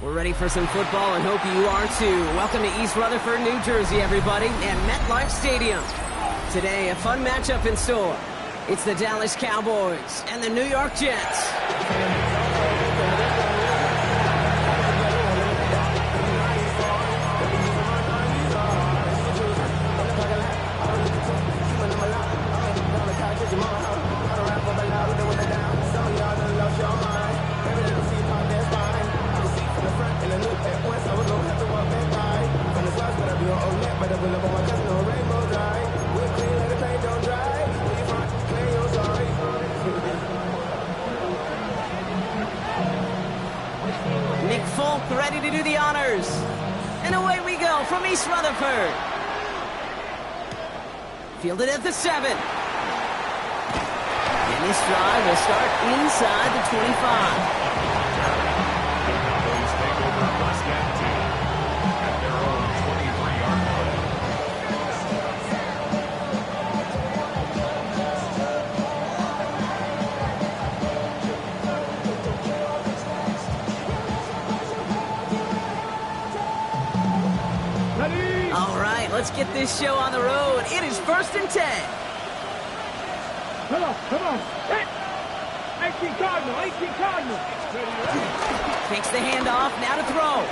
We're ready for some football and hope you are too. Welcome to East Rutherford, New Jersey, everybody, and MetLife Stadium. Today, a fun matchup in store. It's the Dallas Cowboys and the New York Jets. Ready to do the honors. And away we go from East Rutherford. Fielded at the 7. And this drive will start inside the 25. Cowboys take over first and 10 at their own 23-yard line. All right, let's get this show on the road. It is 1st and 10. Come on. Hit! 18 Cardinal. Takes the handoff, now to throw.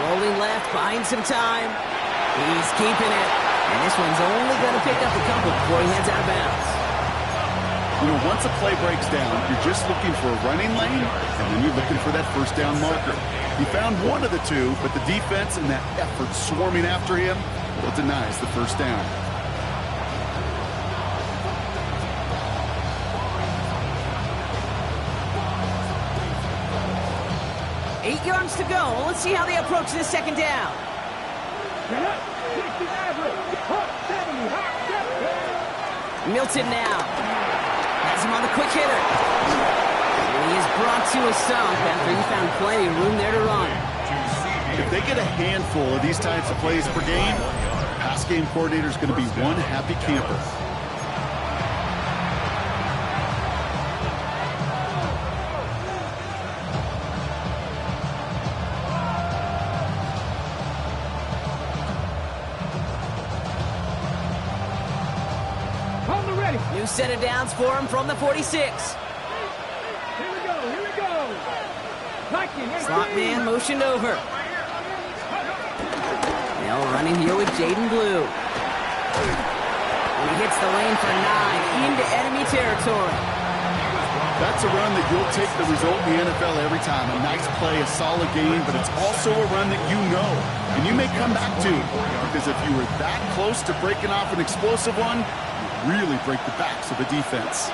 Rolling left, buying some time. He's keeping it. And this one's only going to pick up a couple before he heads out of bounds. You know, once a play breaks down, you're just looking for a running lane, and then you're looking for that first down marker. He found one of the two, but the defense and that effort swarming after him, well, denies the first down. Eight yards to go. Let's see how they approach this second down. Milton now. Has him on the quick hitter. And he is brought to a stop after he found plenty of room there to run. If they get a handful of these types of plays per game, pass game coordinator is going to be one happy camper. New set of downs for him from the 46. Here we go. Slot man motioned over. Now running here with Jaden Blue. And he hits the lane for 9 into enemy territory. That's a run that you'll take the result in the NFL every time. A nice play, a solid game, but it's also a run that you know. And you may come back to, because if you were that close to breaking off an explosive one, you really break the backs of the defense.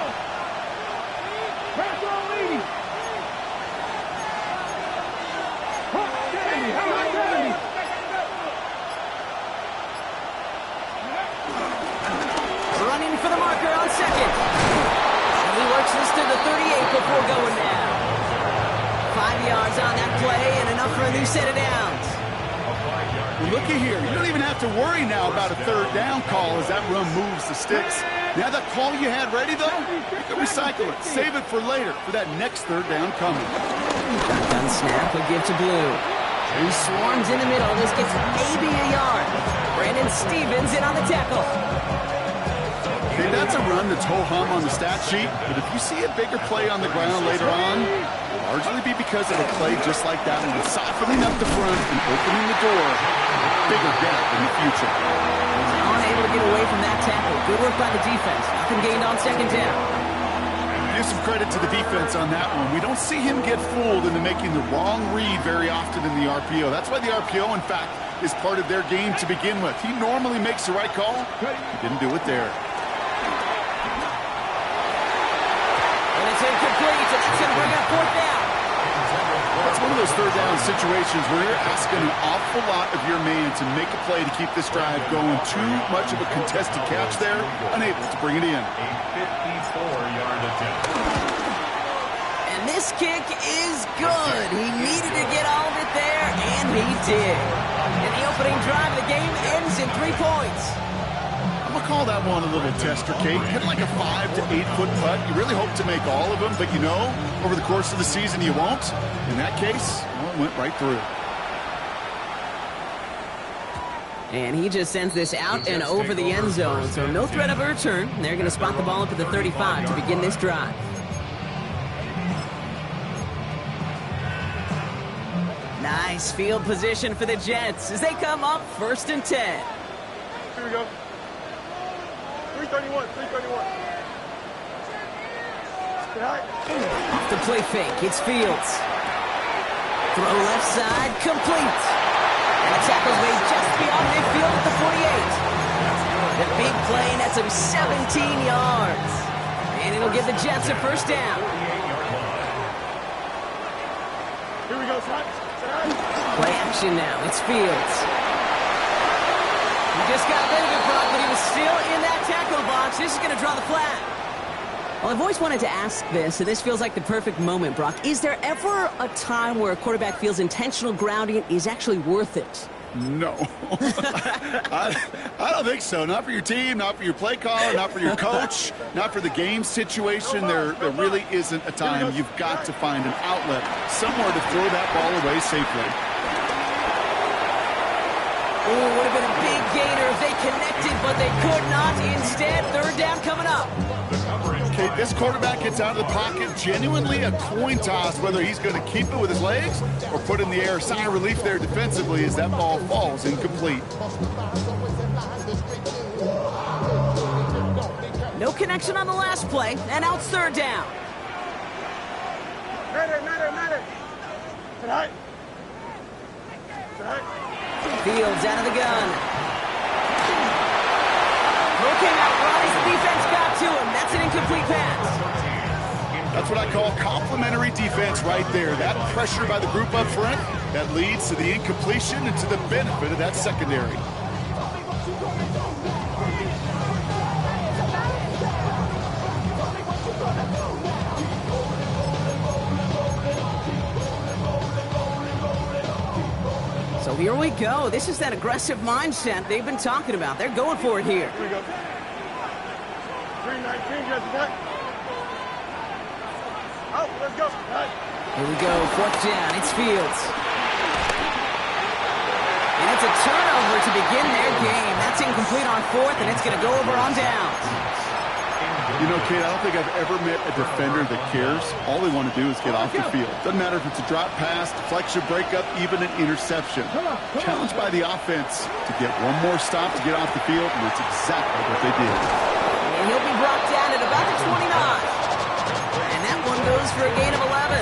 Running for the marker on second. And he works this to the 38 before going down. 5 yards on that play and enough for a new set of downs. Well, looky here. You don't even have to worry now about a third down call as that run moves the sticks. Now that call you had ready, though, you can recycle it. Save it for later for that next third down coming. Shotgun snap will give to Blue. He swarms in the middle. This gets maybe a yard. Brandon Stevens in on the tackle. Okay, that's a run that's ho-hum on the stat sheet, but if you see a bigger play on the ground later on, it'll largely be because of a play just like that one, softening up the front and opening the door for a bigger gap in the future. Unable to get away from that tackle. Good work by the defense. Nothing gained on second down. Give some credit to the defense on that one. We don't see him get fooled into making the wrong read very often in the RPO. That's why the RPO, in fact, is part of their game to begin with. He normally makes the right call. He didn't do it there. And it's incomplete, and that's going to bring up fourth down. It's one of those third down situations where you're asking an awful lot of your man to make a play to keep this drive going. Too much of a contested catch there, unable to bring it in. A 54-yard attempt. And this kick is good. He needed to get all of it there, and he did. And the opening drive of the game ends in 3 points. I'm going to call that one a little tester, Kate. Hit like a 5 to 8 foot putt. You really hope to make all of them, but you know, over the course of the season you won't. In that case, well, it went right through. And he just sends this out and over the end zone, so no threat of a return. They're going to spot the ball up at the 35 to begin this drive. Nice field position for the Jets as they come up 1st and 10. Here we go. 331, 331. Off the play fake, it's Fields. Throw left side, complete. And the tackle's made just beyond midfield at the 48. The big play nets him 17 yards. And it'll give the Jets a first down. Here we go, son. Play action now, it's Fields. He just got rid of it, Brock, but he was still in that tackle box. This is going to draw the flag. Well, I've always wanted to ask this, and this feels like the perfect moment, Brock. Is there ever a time where a quarterback feels intentional grounding is actually worth it? No. I don't think so. Not for your team, not for your play caller, not for your coach, not for the game situation. There really isn't a time. You've got to find an outlet, somewhere to throw that ball away safely. Oh, would have been a big gainer if they connected, but they could not. Instead, 3rd down coming up. Okay, this quarterback gets out of the pocket, genuinely a coin toss, whether he's going to keep it with his legs or put in the air. Sigh of relief there defensively as that ball falls incomplete. No connection on the last play, and now it's 3rd down. Matter. Tonight. Fields out of the gun. Looking out right as the defense got to him. That's an incomplete pass. That's what I call complimentary defense right there. That pressure by the group up front, that leads to the incompletion and to the benefit of that secondary. So here we go. This is that aggressive mindset they've been talking about. They're going for it here. Here we go. 319, just that. Oh, let's go. Here we go. 4th down. It's Fields. And it's a turnover to begin their game. That's incomplete on 4th, and it's going to go over on downs. You know, Kate, I don't think I've ever met a defender that cares. All they want to do is get off the field. Doesn't matter if it's a drop pass, deflection, breakup, even an interception. Challenged by the offense to get one more stop to get off the field, and that's exactly what they did. And he'll be brought down at about the 29. And that one goes for a gain of 11.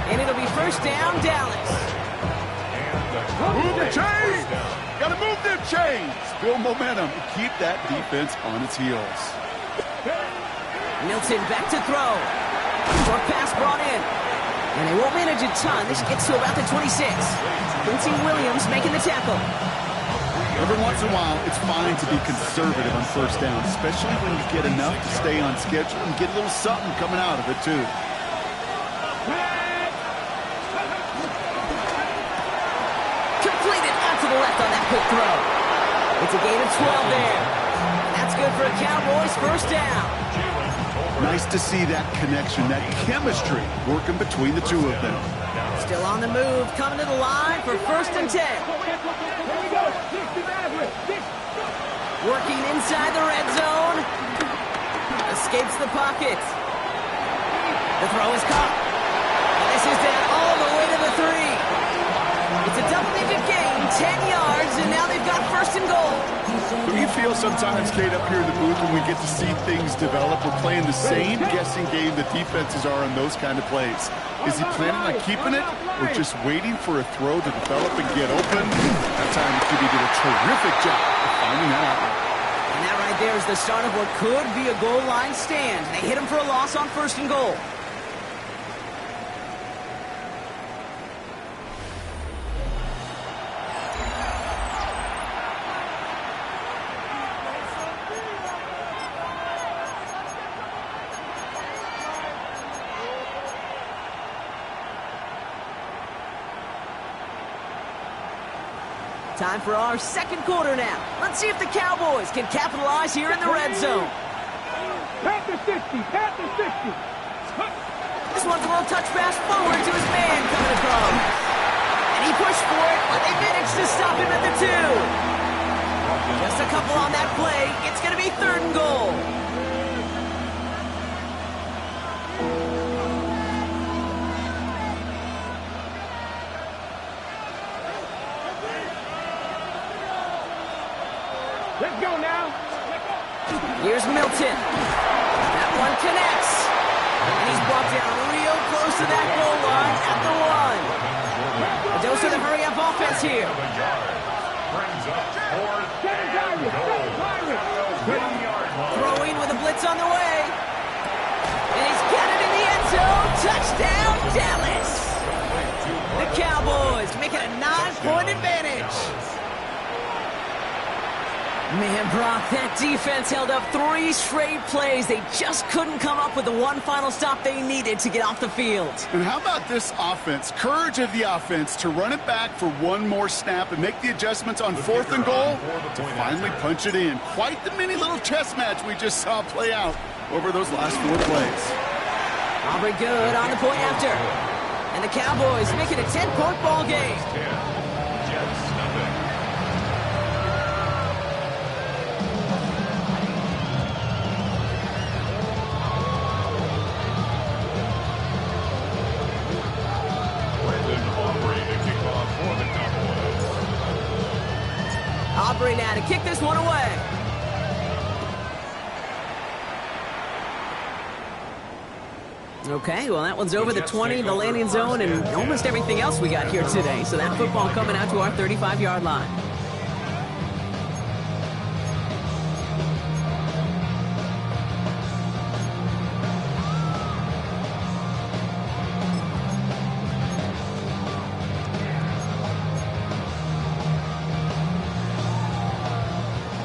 And it'll be 1st down, Dallas. Move the chains! Got to move the chains! Build momentum and keep that defense on its heels. Milton back to throw. Short pass brought in. And they won't manage a ton. This gets to about the 26. Quincy Williams making the tackle. Every once in a while, it's fine to be conservative on 1st down, especially when you get enough to stay on schedule and get a little something coming out of it, too. Completed out to the left on that quick throw. It's a gain of 12 there. And that's good for a Cowboys 1st down. Nice to see that connection, that chemistry working between the two of them. Still on the move, coming to the line for 1st and 10. Working inside the red zone. Escapes the pocket. The throw is caught. And this is down all the way to the 3. It's a double-digit gain, 10 yards, and now they've got 1st and goal. We feel sometimes, Kate, up here in the booth when we get to see things develop. We're playing the same guessing game that defenses are on those kind of plays. Is he planning on keeping it or just waiting for a throw to develop and get open? That time, QB did a terrific job of finding that out. And that right there is the start of what could be a goal line stand. They hit him for a loss on 1st and goal. Time for our second quarter now. Let's see if the Cowboys can capitalize here in the red zone. Panther 60, Panther 60. This one's a little touch pass forward to his man coming across. And he pushed for it, but they managed to stop him at the 2. Just a couple on that play. It's going to be 3rd and goal. Let's go now. Here's Milton. That one connects. And he's brought down real close to that goal line at the 1. A dose of the hurry-up offense here. Brings up 4th and goal. Throwing with a blitz on the way. And he's got it in the end zone. Touchdown, Dallas. The Cowboys make it a 9-point advantage. Man, Brock, that defense held up 3 straight plays. They just couldn't come up with the one final stop they needed to get off the field. And how about this offense? Courage of the offense to run it back for one more snap and make the adjustments on 4th and goal to finally punch it in. Quite the mini little chess match we just saw play out over those last 4 plays. Aubrey good on the point after. And the Cowboys make it a 10-point ball game. Jets nothing. Aubrey now to kick this one away. Okay, well, that one's over the 20, the landing zone, and almost everything else we got here today. So that football coming out to our 35-yard line.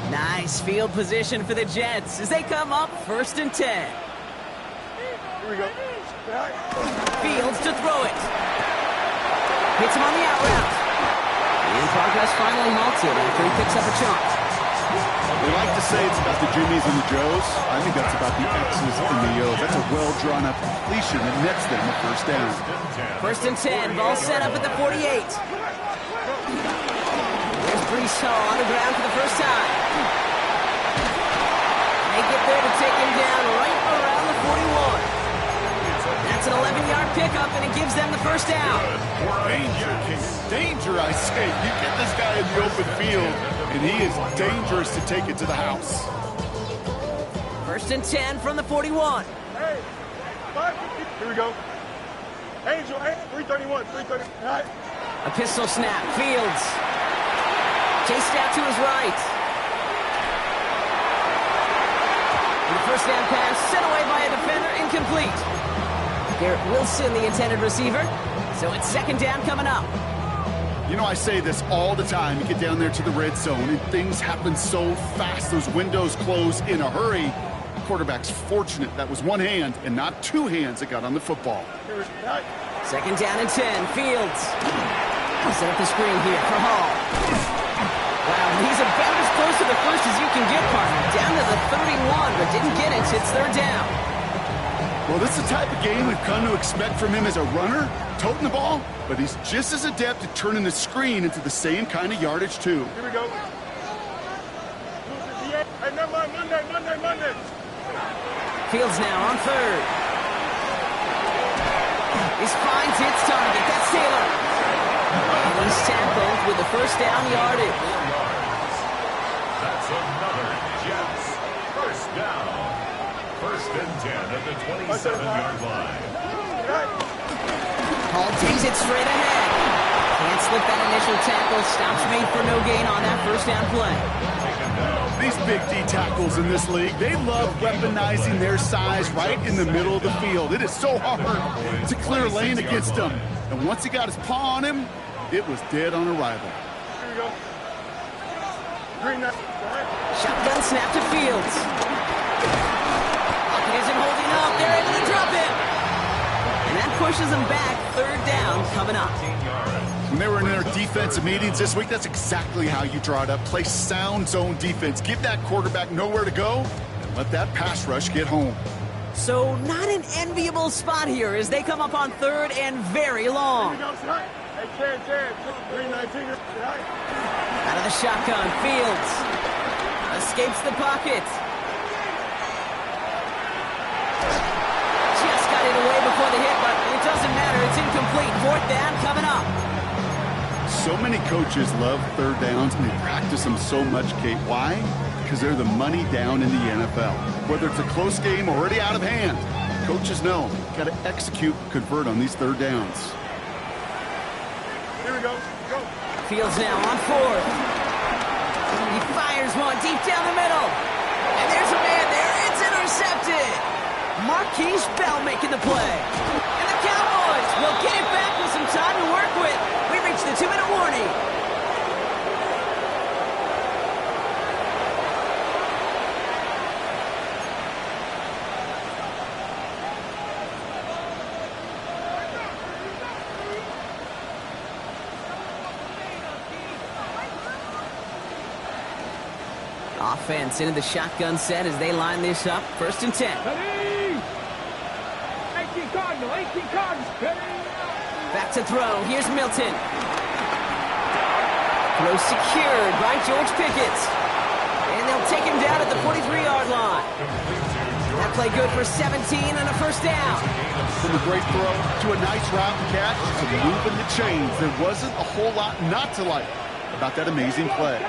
Nice field position for the Jets as they come up 1st and 10. Here we go. Fields to throw it. Hits him on the out route. And progress finally halted after he picks up a chunk. We like to say it's about the Jimmies and the Joes. I think that's about the X's and the O's. That's a well-drawn-up completion that nets them a 1st down. 1st and 10. Ball set up at the 48. There's Brees Hall on the ground for the first time. They get there to take him down right around the 41. That's an 11-yard pickup, and it gives them the 1st down. Danger, King. Danger, I say. You get this guy in the open field, and he is dangerous to take it to the house. 1st and 10 from the 41. Hey, 550. Here we go. Angel, 331, 330. All right. A pistol snap. Fields. Chased out to his right. And the 1st down pass sent away by a defender, incomplete. Garrett Wilson, the intended receiver. So it's 2nd down coming up. You know, I say this all the time. You get down there to the red zone, and things happen so fast. Those windows close in a hurry. The quarterback's fortunate that was one hand and not 2 hands that got on the football. 2nd down and 10. Fields. Set up the screen here for Hall. Wow, he's about as close to the 1st as you can get, partner. Down to the 31, but didn't get it. It's 3rd down. Well, this is the type of game we've come to expect from him as a runner, toting the ball, but he's just as adept at turning the screen into the same kind of yardage, too. Here we go. Hey, never mind. Monday. Fields now on 3rd. He finds its target. That's Taylor. And he's tackled with the 1st down yardage. That's another Jets 1st down. 1st and 10 at the 27-yard line. Hall takes it straight ahead. Can't slip that initial tackle. Stops made for no gain on that 1st down play. These big D tackles in this league, they love weaponizing their size right in the middle of the field. It is so hard to clear lane against them. And once he got his paw on him, it was dead on arrival. Here we go. Green net. Shotgun snap to Fields. Pocket isn't holding up. They're able to drop it. And that pushes him back. 3rd down coming up. When they were in their defensive meetings this week, that's exactly how you draw it up. Play sound zone defense. Give that quarterback nowhere to go, and let that pass rush get home. So not an enviable spot here as they come up on third and very long. Out of the shotgun, Fields escapes the pocket. Just got it away before the hit, but it doesn't matter. It's incomplete. Fourth down coming up. So many coaches love third downs, and they practice them so much, Kate. Why? Because they're the money down in the NFL. Whether it's a close game already out of hand, coaches know got to execute, convert on these third downs. Here we go. Go. Fields now on fourth. He fires one deep down the middle. And there's a man there. It's intercepted. Marquise Bell making the play. And the Cowboys will get it back with some time to work with. We reach the 2-minute warning. Offense into the shotgun set as they line this up. 1st and 10. 18 Cardinal. Back to throw. Here's Milton. Throw secured by George Pickett. And they'll take him down at the 43-yard line. That play good for 17 and a 1st down. From a great throw to a nice route catch to moving the chains, there wasn't a whole lot not to like about that amazing play.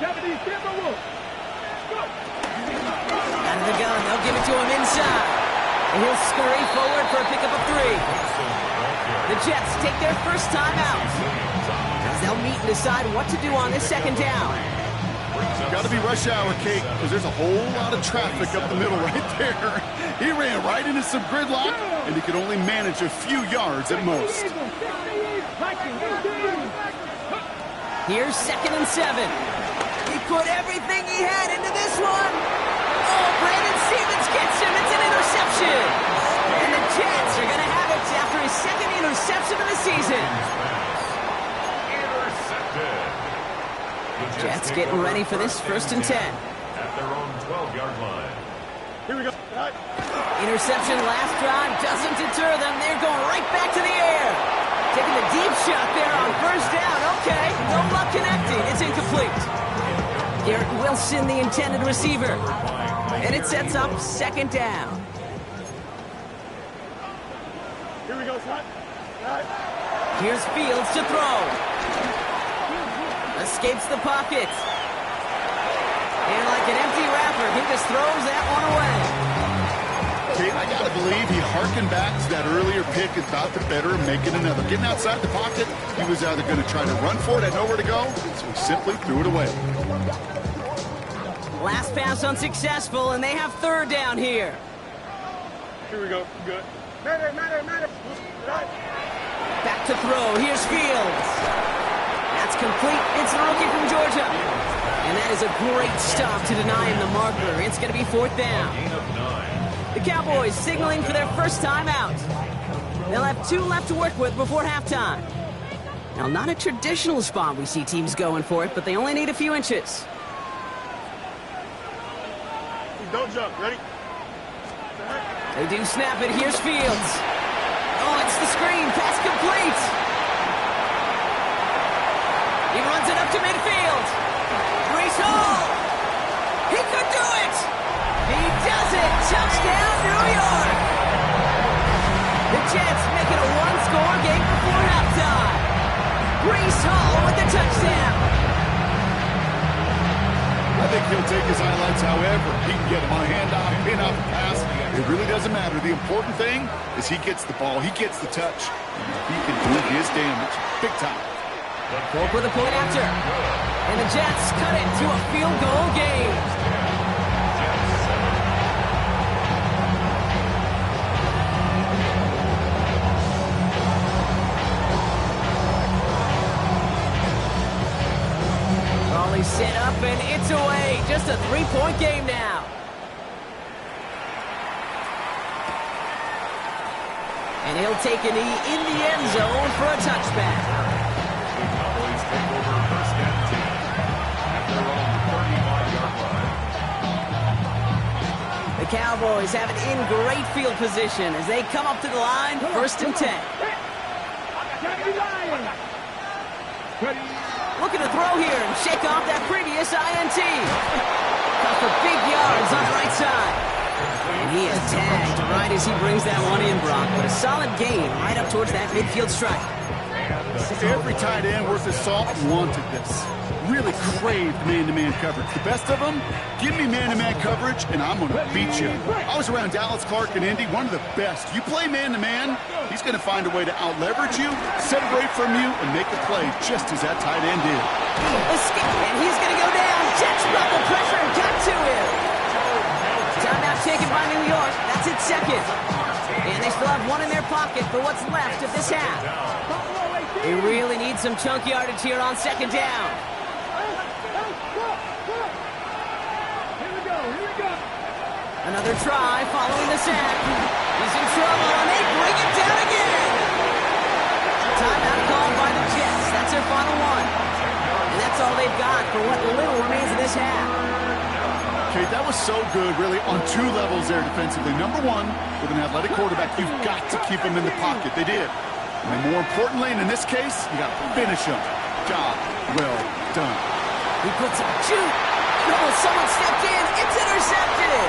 Out of the gun, they'll give it to him inside. And he'll scurry forward for a pickup of 3. The Jets take their first time out as they'll meet and decide what to do on this 2nd down. Got to be rush hour, Kate, because there's a whole lot of traffic up the middle right there. He ran right into some gridlock, and he could only manage a few yards at most. Here's 2nd and 7. He put everything he had into this one. Oh, Brandon Stevens gets him. It's an interception. And the Jets are going to have it after his 2nd interception of the season. Intercepted. Jets getting ready for this 1st and 10. At their own 12-yard line. Here we go. Interception last drive doesn't deter them. They're going right back to the air. Taking the deep shot there on 1st down. Okay, no luck connecting. It's incomplete. Garrett Wilson, the intended receiver. And it sets up 2nd down. Here we go, Scott. Here's Fields to throw. Escapes the pocket. And like an empty wrapper, he just throws that one away. Kate, I got to believe he harkened back to that earlier pick about the better of making another. Getting outside the pocket, he was either going to try to run for it, had nowhere to go, so he simply threw it away. Last pass unsuccessful, and they have 3rd down here. Here we go. Good. Matter. Back to throw. Here's Fields. That's complete. It's the rookie from Georgia. And that is a great stop to deny him the marker. It's going to be 4th down. The Cowboys signaling for their first time out. They'll have 2 left to work with before halftime. Now, not a traditional spot we see teams going for it, but they only need a few inches. Don't jump. Ready? They do snap it. Here's Fields. Oh, it's the screen. Pass complete. He runs it up to midfield. Brees Hall. He could do it. He does it. Touchdown, New York. The Jets make it a 1-score game before halftime. Brees Hall with the touchdown. I think he'll take his highlights however. He can get him on a handoff, pin off, pass. It really doesn't matter. The important thing is he gets the ball, he gets the touch. He can do his damage big time. Fork with a point after. And the Jets cut it to a field goal game. Raleigh set up and it's away. Just a 3-point game now. And he'll take a knee in the end zone for a touchback. The Cowboys take over first and 10 at their own 35-yard line. The Cowboys have it in great field position as they come up to the line, first and 10. Looking to throw here and shake off that previous INT. Cut for big yards on the right side. And he is tagged right as he brings that one in, Brock. But a solid gain right up towards that midfield stripe. Every tight end worth his salt wanted this. Really craved man-to-man coverage. The best of them, give me man-to-man coverage, and I'm going to beat you. I was around Dallas, Clark, and Indy, one of the best. You play man-to-man, he's going to find a way to out-leverage you, separate from you, and make a play just as that tight end did. Escape, and he's going to go down. Jets brought the pressure and got to him. Timeout taken by New York. That's its second. And they still have one in their pocket for what's left of this half. They really need some chunk yardage here on second down. Another try following the sack. He's in trouble, and they bring it down again. Timeout called by the Jets. That's their final one. And that's all they've got for what little remains of this half. Okay, that was so good, really, on two levels there defensively. Number one, with an athletic quarterback, you've got to keep him in the pocket. They did. And then more importantly, and in this case, you got to finish him. Job well done. He puts a shoot. No, someone stepped in. It's intercepted.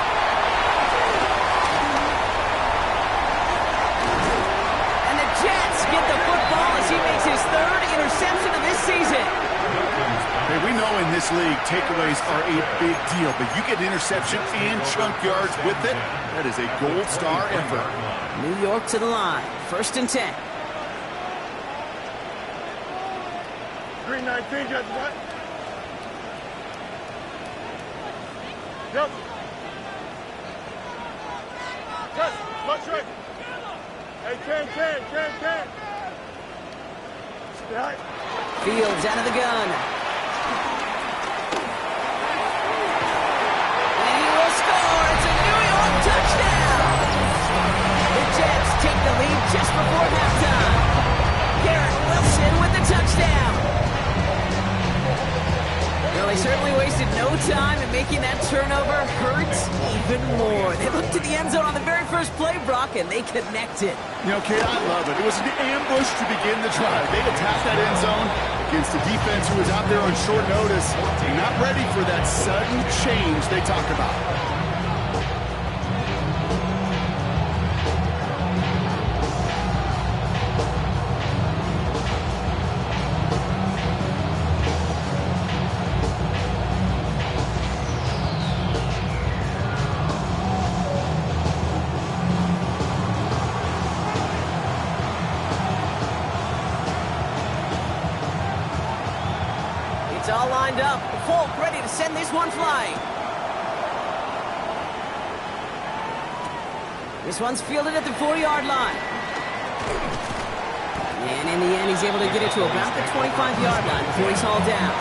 And the Jets get the football as he makes his third interception of this season. Hey, we know in this league, takeaways are a big deal, but you get interception and chunk yards with it, that is a gold star effort. New York to the line, first and 10. 319, Judge, what? Yep. Yes, much right. Hey, 10. Yeah. Fields out of the gun. And he will score. It's a New York touchdown. The Jets take the lead just before halftime. Garrett Wilson with the touchdown. Well, they certainly wasted no time in making that turnover hurt even more. They looked to the end zone on the very first play, Brock, and they connected. You know, Kate, I love it. It was an ambush to begin the drive. They attacked that end zone against a defense who was out there on short notice, not ready for that sudden change they talk about. It's all lined up. Folk ready to send this one flying. This one's fielded at the 4-yard line. And in the end, he's able to get it to about the 25-yard line before he's hauled down.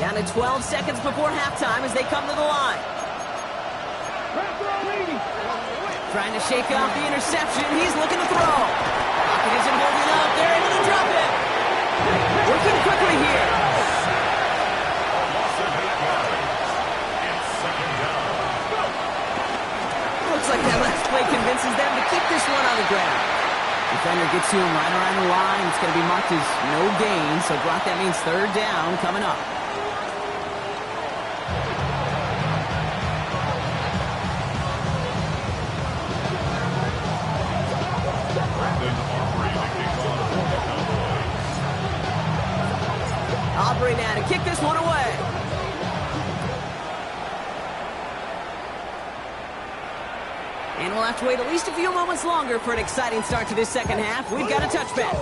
Down to 12 seconds before halftime as they come to the line. Trying to shake off the interception. He's looking to throw. Rocket isn't holding up. They're able to drop it. Working quickly here. Looks like that last play convinces them to keep this one on the ground. Defender gets to him right around the line. It's going to be marked as no gain. So, Brock, that means third down coming up. Aubrey now to kick this one away. And we'll have to wait at least a few moments longer for an exciting start to this second half. We've got a touchback.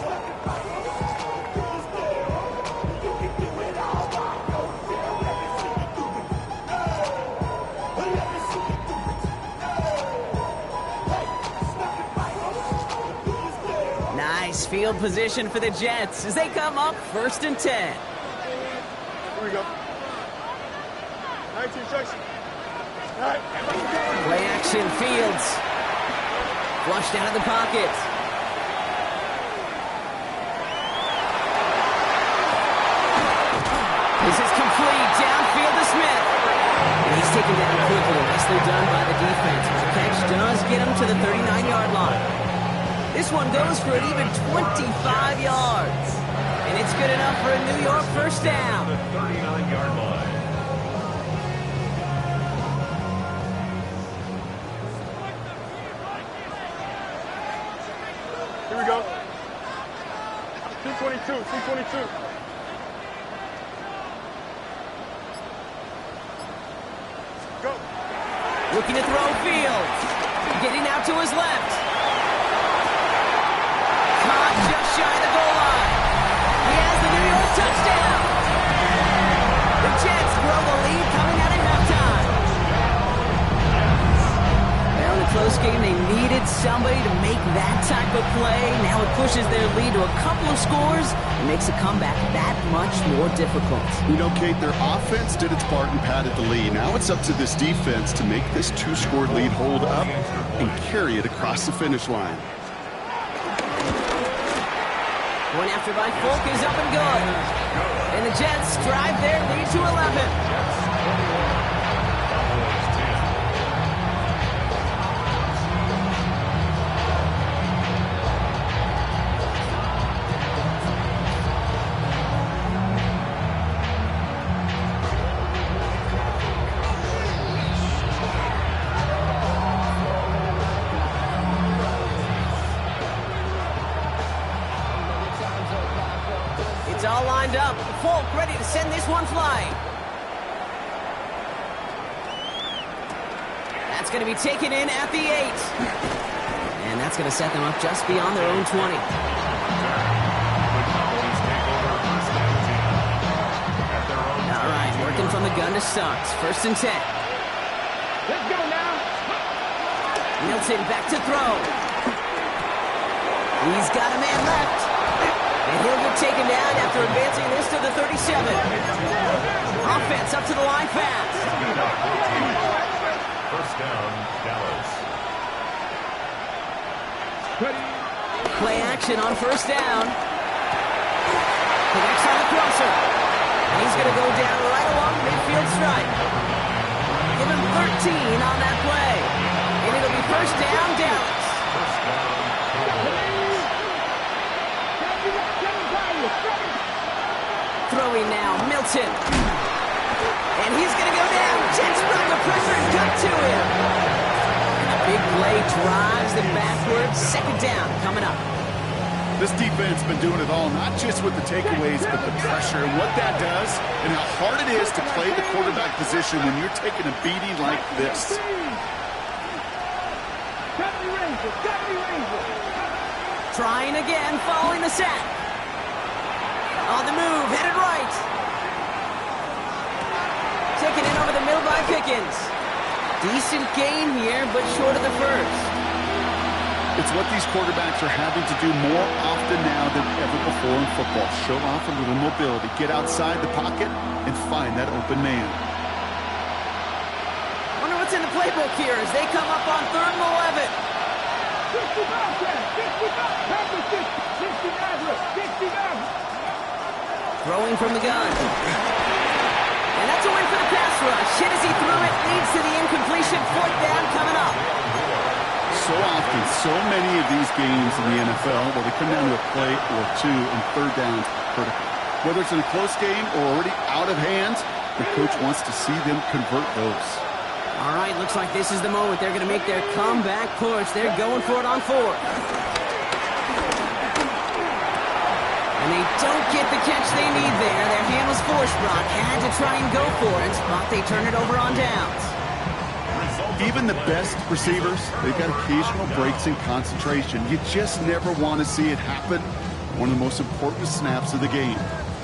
Nice field position for the Jets as they come up 1st and 10. Here we go. 19 seconds. All right. Play action, Fields. Flushed out of the pocket. This is complete. Downfield to Smith. And he's taken down quickly. Nicely done by the defense. The catch does get him to the 39-yard line. This one goes for an even 25 yards. And it's good enough for a New York first down. The 39-yard line. Here we go. 222, 222. Go. Looking to throw Fields. Getting out to his left. Caught just shy of the goal line. He has the New York touchdown. The Jets grow the lead coming out at halftime. Well, in a close game, they needed somebody to make that type of play. Now it pushes their lead to a couple of scores and makes a comeback that much more difficult. You know, Kate, their offense did its part and padded the lead. Now it's up to this defense to make this 2-score lead hold up and carry it across the finish line. One after by Folk is up and good. And the Jets drive their lead to 11. It's all lined up. Folk ready to send this one flying. That's going to be taken in at the 8. And that's going to set them up just beyond their own 20. All right, working from the gun to Suggs. 1st and 10. Let's go now. Milton back to throw. He's got a man left. And he'll get taken down after advancing this to the 37. Offense up to the line fast. First down, Dallas. Play action on 1st down. Connects on the crosser. And he's going to go down right along the midfield stripe. Give him 13 on that play. And it'll be 1st down, Dallas. Throwing now, Milton. And he's going to go down. Jets brought the pressure and cut to him. And a big play drives them backwards. 2nd down coming up. This defense has been doing it all, not just with the takeaways, but the pressure and what that does and how hard it is to play the quarterback position when you're taking a beating like this. Trying again, following the sack. On the move, headed right. Taken in over the middle by Pickens. Decent gain here, but short of the first. It's what these quarterbacks are having to do more often now than ever before in football. Show off a little mobility, get outside the pocket, and find that open man. Wonder what's in the playbook here as they come up on 3rd and 11. Throwing from the gun. And that's a win for the pass rush. Hit as he threw it, leads to the incompletion. 4th down coming up. So often, so many of these games in the NFL, well, they come down to a play or two, and 3rd downs critical. Whether it's in a close game or already out of hand, the coach wants to see them convert those. All right, looks like this is the moment. They're going to make their comeback push. They're going for it on 4th. And they don't get the catch they need there. Their hand was forced. Brock had to try and go for it, but they turn it over on downs. Even the best receivers, they've got occasional breaks in concentration. You just never want to see it happen. One of the most important snaps of the game.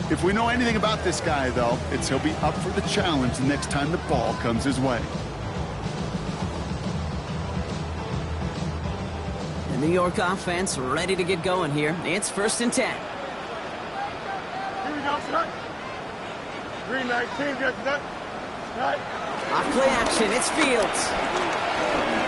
If we know anything about this guy, though, it's he'll be up for the challenge the next time the ball comes his way. The The New York offense ready to get going here. It's 1st and 10. Here we go, son. 319, get that. Right. Off play action, it's Fields.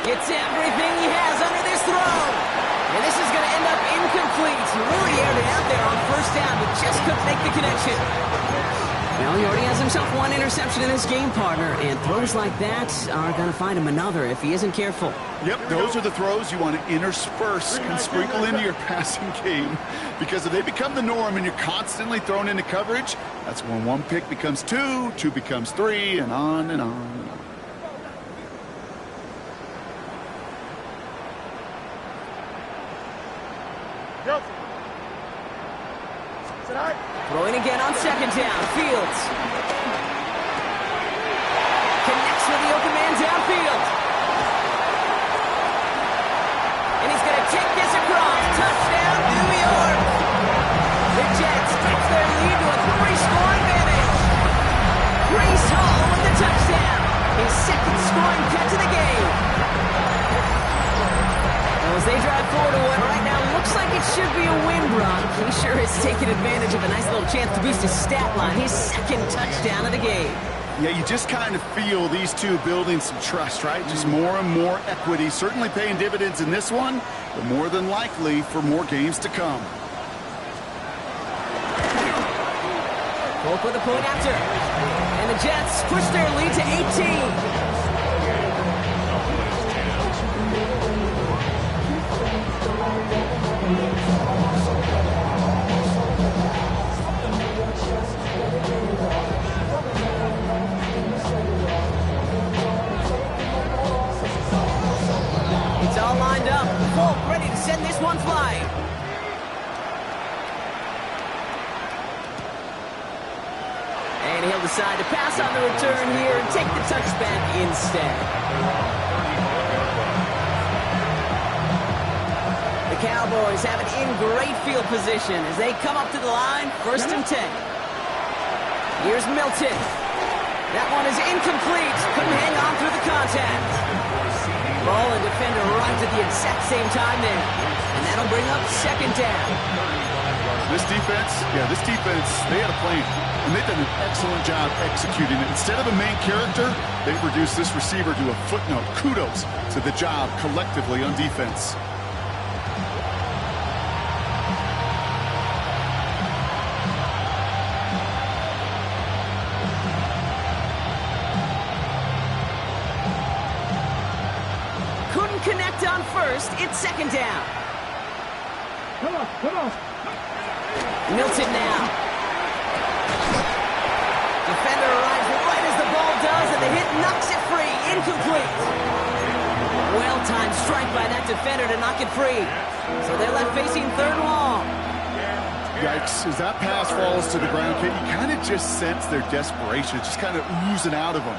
Gets everything he has under this throw. And this is going to end up incomplete. He really aired it out there on 1st down, but just couldn't make the connection. Well, he already has himself 1 interception in this game, partner, and throws like that are going to find him another if he isn't careful. Yep, those are the throws you want to intersperse and sprinkle into your passing game, because if they become the norm and you're constantly thrown into coverage, that's when 1 pick becomes 2, 2 becomes 3, and on and on and on. Go. Tonight. Throwing again on 2nd down. Fields connects with the open man downfield. And he's going to take this across. Touchdown, New York. The Jets take their lead to a 3-score advantage. Breece Hall with the touchdown. His 2nd scoring catch of the game. As they drive forward to what right now looks like it should be a win, Brock. He sure is taking advantage of a nice little chance to boost his stat line. His 2nd touchdown of the game. Yeah, you just kind of feel these two building some trust, right? Just more and more equity. Certainly paying dividends in this one, but more than likely for more games to come. Both with a point after. And the Jets push their lead to 18. It's all lined up. Folk ready to send this one flying. And he'll decide to pass on the return here and take the touchback instead. The Cowboys have it in great field position as they come up to the line, 1st and 10. Here's Milton. That one is incomplete. Couldn't hang on through the contact. Ball and defender right at the exact same time there. And that'll bring up 2nd down. This defense, they had a plan. And they've done an excellent job executing it. Instead of a main character, they've reduced this receiver to a footnote. Kudos to the job collectively on defense. Couldn't connect on 1st. It's 2nd down. Come on. Milton now. Defender arrives right as the ball does, and the hit knocks it free. Incomplete. Well-timed strike by that defender to knock it free. So they're left facing 3rd and long. Yikes, as that pass falls to the ground, you kind of just sense their desperation. It's just kind of oozing out of them.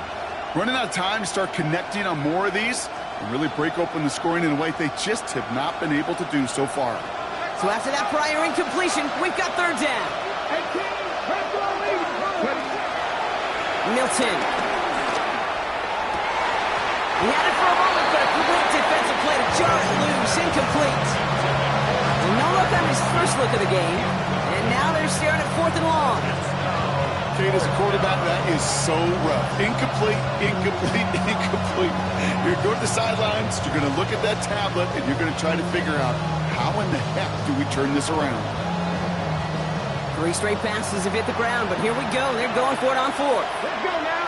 Running out of time to start connecting on more of these and really break open the scoring in a way they just have not been able to do so far. So after that prior incompletion, we've got 3rd down. Milton. He had it for a moment, but a quick defensive play to jar it loose. Incomplete. And no look on his first look of the game. And now they're staring at 4th and long. Kate, as a quarterback, that is so rough. Incomplete. You're going to the sidelines, you're going to look at that tablet, and you're going to try to figure out, how in the heck do we turn this around? 3 straight passes have hit the ground, but here we go. They're going for it on 4th. Let's go now.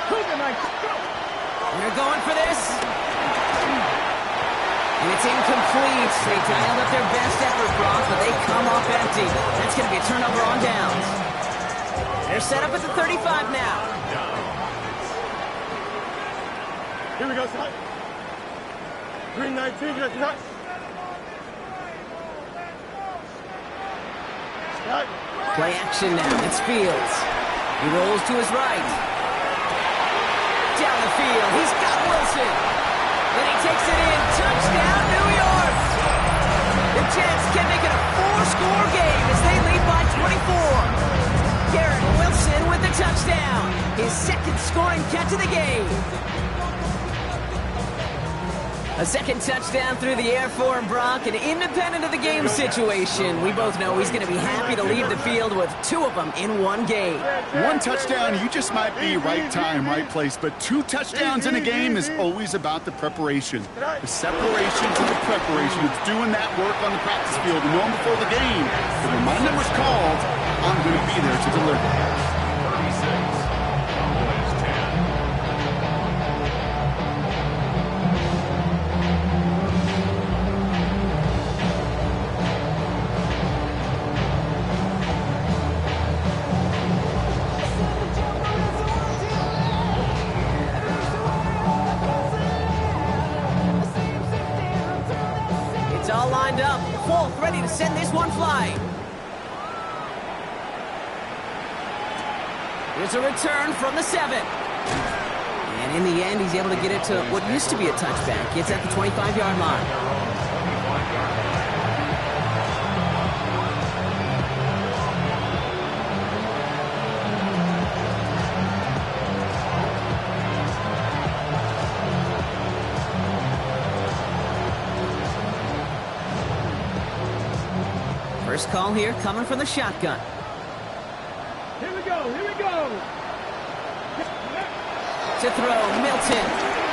And they're going for this. And it's incomplete. They dialed up their best effort, Brock, but they come off empty. That's going to be a turnover on downs. They're set up at the 35 now. Here we go, son. 319, get that. Play action now. It's Fields. He rolls to his right. Down the field. He's got Wilson. Then he takes it in. Touchdown, New York. The Jets can make it a 4-score game as they lead by 24. Garrett Wilson with the touchdown. His 2nd scoring catch of the game. A second touchdown through the air for Brock, and independent of the game situation, we both know he's going to be happy to leave the field with 2 of them in one game. One touchdown, you just might be right time, right place, but 2 touchdowns in a game is always about the preparation. The separation to the preparation. It's doing that work on the practice field and knowing before the game that when my number's called, I'm going to be there to deliver. 36. Cowboys 10. It's all lined up. Fourth, ready to send this one flying. Here's a return from the 7. And in the end, he's able to get it to what used to be a touchback. Gets at the 25-yard line. First call here coming from the shotgun. Here we go, here we go. To throw, Milton.